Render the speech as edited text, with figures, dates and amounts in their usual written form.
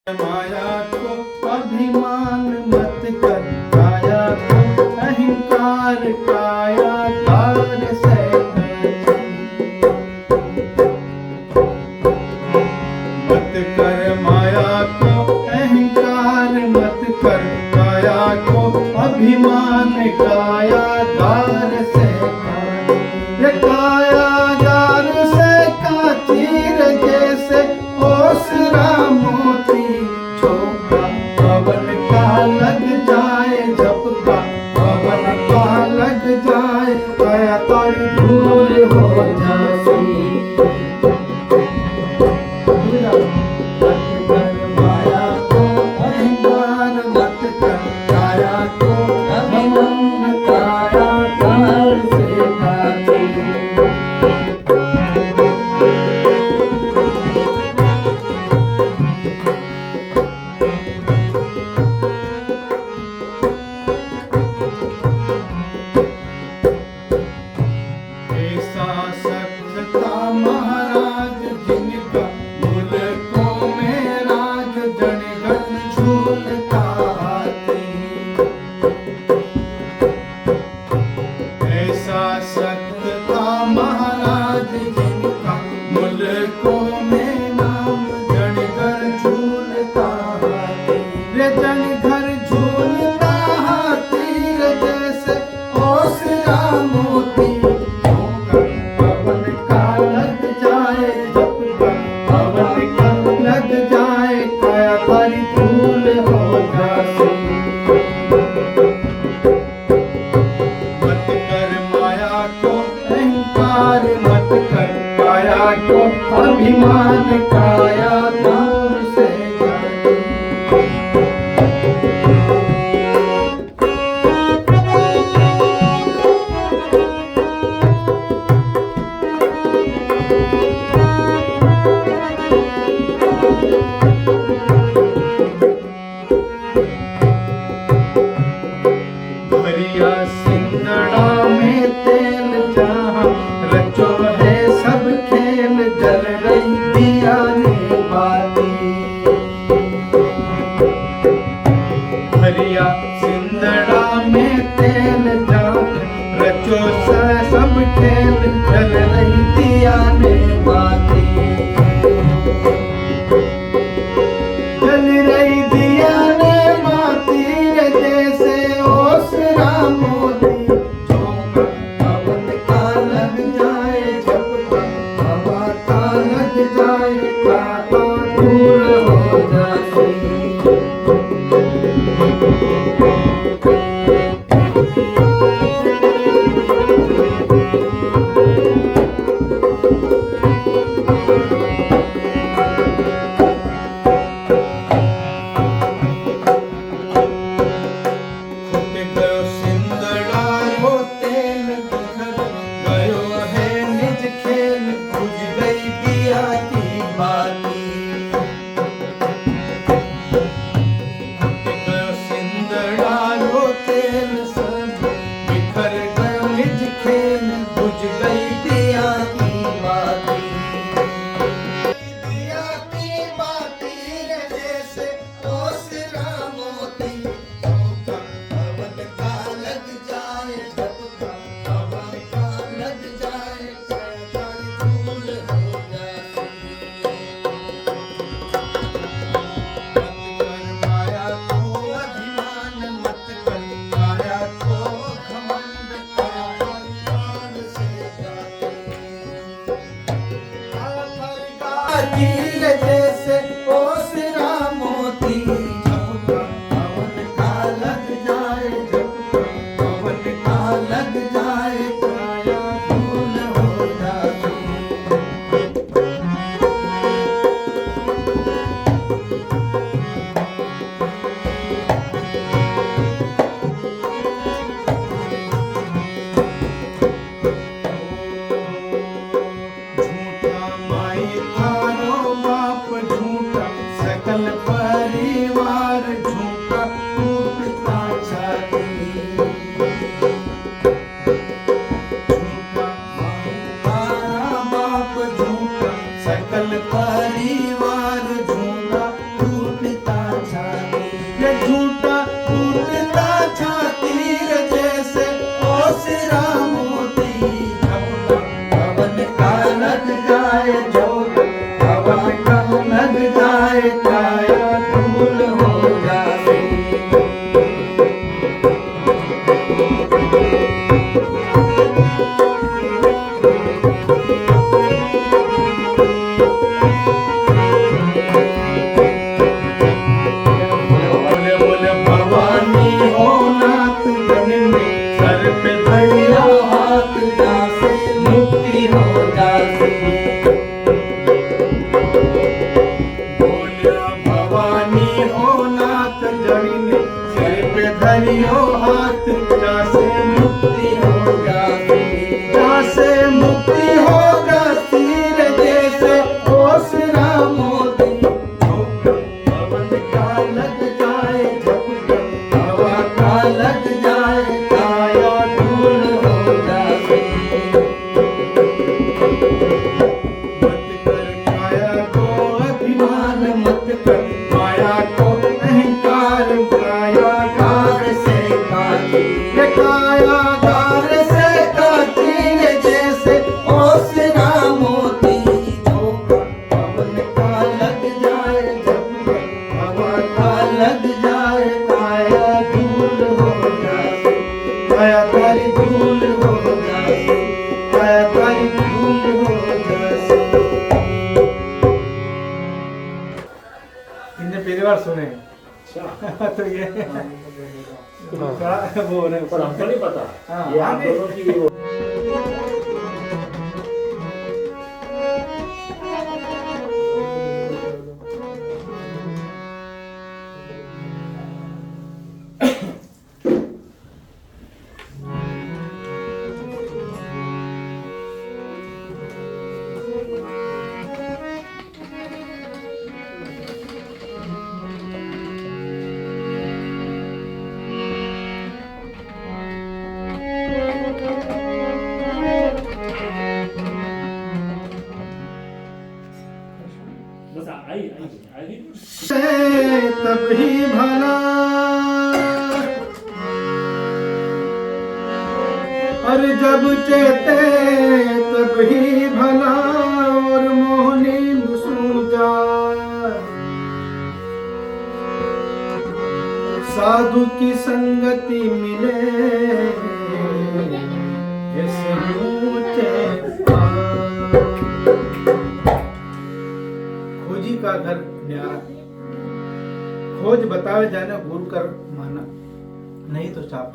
माया को अभिमान मत कर, काया को अहंकार, काया कार से मत कर माया को अहंकार, मत कर काया को अभिमान, काया गार से ये कायागार से का चीर जैसे ओसरा मोती झोंका, पवन का लग जाए झपका, पवन का लग जाए काया तारी धूल हो जासी। माया को अहंकार मत कर, काया को अभिमान, काया गार से खाती। ऐसा सख्त था महाराज जिनका, मुल्कों में राज जन गण झूलता हाथी। ऐसा सख्त था महाराज जिनका, मुल्कों में नाम जन गण झूलता हाथी। रे जन घर झूलता हाथी रे जैसे ओसरा मोती, पवन का लग जाए झपका, पवन का लग जाए काया तारी धूल हो जासी। मत कर माया को अहंकार, मत कर काया को अभिमान, काया दूर से जाती। भरिया सिंगड़ा में तेल जहाँ रचो है सब खेल, जल रही दिया ने बाती। भरिया सिंदड़ा में तेल जहाँ रचो सब खेल, जल रही दिया ने बाती। जल रही दिया ने बाती रे जैसे ओसरा मोती झोंका, पवन का लग जाए झपका, हवा का लग जाए काटा धूल हो जासी। फुट गयो सिंदड़ा रो तेल घर, गयो है निज खेल, बुझ गई दिया की बाती। फुट गयो सिंदड़ा रो तेल सब, बिखर गयो निज खेल, बुझ गई दिया की बाती। दिया की बाती रे जैसे ओसरा मोती झोंका, पवन का लग जाए झपका, पवन का लग जाए काया धूल हो जासी। मत कर माया को अभिमान, मत कर काया को घमंड, काया कार से जाती। तीर जैसे ओसरा मोती झपका, पवन का लग जाए झपका, पवन का लग जाए काया धूल हो जाती। झूठा माई थारो बाप झूठा, सकल परिवार झूठा टूटता छाती। झूठा माई थारा बाप झूठा, सकल परिवार झूठा टूटता सुनी हो नाथ जड़ी ने सिर पे धरियो हाथ जासे मुक्ति हो जाती जासे मुक्ति हो जाती रे जैसे ओसरा मोती पवन का लग जाए झपका हवा का लग जाए काया धूल हो जाती मत कर काया को अभिमान मत कर माया को अहंकार कायागार से काटी रे कायागार से काटी रे जैसे ओसरा मोती झोंका पवन का लग जाए झपका हवा का लग जाए काया धूल हो जाए काया तारी धूल हो जाए काया तारी धूल हो जाए। इनने पहली बार सुने तो ये वो नहीं पर हमको नहीं पता हाँ, ये आप आगे। दोनों की वो बस आई से तब ही भला और जब चेते तब ही भला और मोहनी सूझा साधु की संगति मिले इस ऊंचे खोजी का घर न्यारा खोज बतावे जाने गुरु कर माना नहीं तो चाप